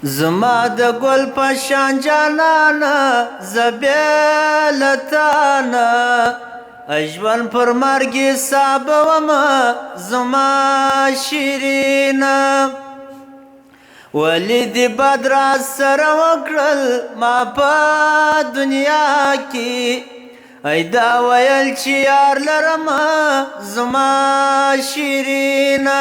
زما د ګل په شان جانانه زه بې له تانه ژوند پر مرګ حسابومه زما شیرینه ولې دې بد راسره وکړل ما په دنیا کې ای دا ویل چې یار لرمه زما شیرینه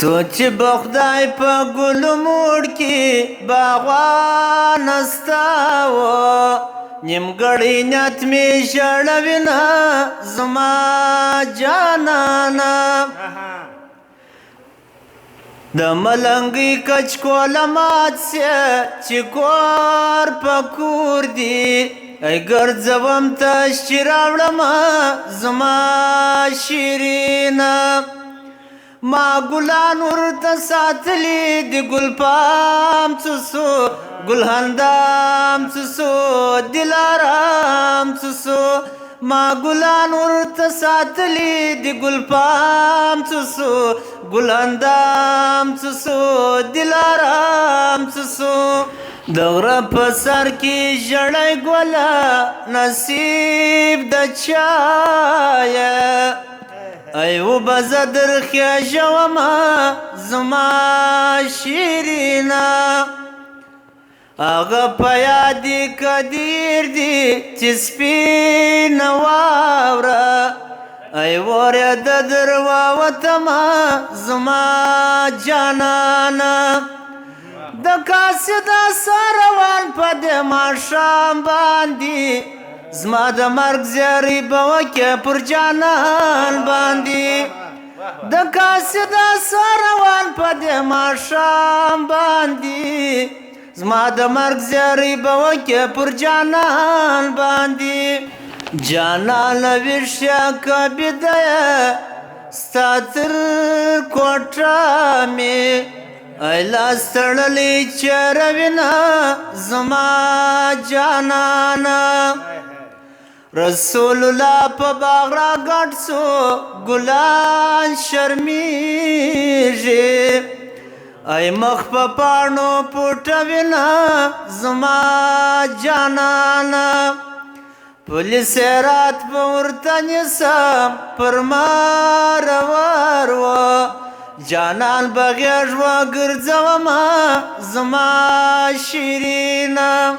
تو چې به خدای په ګلو موړ کې باغوانه ستا وه نیمګړی نیت مې ژړوینه زما جانانه د ملنګي کچکوله مات سه چې کور په کور دی ای ګرځوم تش چې راوړمه زما شیرینه ما ګلان ورته ساتلي د ګل پام څه سو ګل هندام څه سو دلارام څه سو ما ګلان ورته ساتلي د ګل پام څه سو ګل هندام څه سو دلارام څه سو د غره په سر کې ژړی ګوله نصیب د چایه ای وبه زه درخېژومه زما شیرینه هغه په یاد دي که دیر دي چې سپینه واوره ای ورېده در واوتمه زما جانانه د کاسې د سروان په دې ماښام باندې زما د مرګ زیری به وکې پر جانان باندې د کاسې د سروان په دې ماښام باندې زما د مرګ زیری به وکې پر جانان باندې جانانه ویښه که بیده یې ستا تر کوټه مې ای لاس تړلی چیرې وینه زما جانانه رسول الله په باغ را ګډ سو ګلان شرمیږي ای مخ په پاڼو پټوینه زما جانانه پولیس رات به ورته نیسم پر ما روار و جانان به غېږ وګرځومه زما شیرینه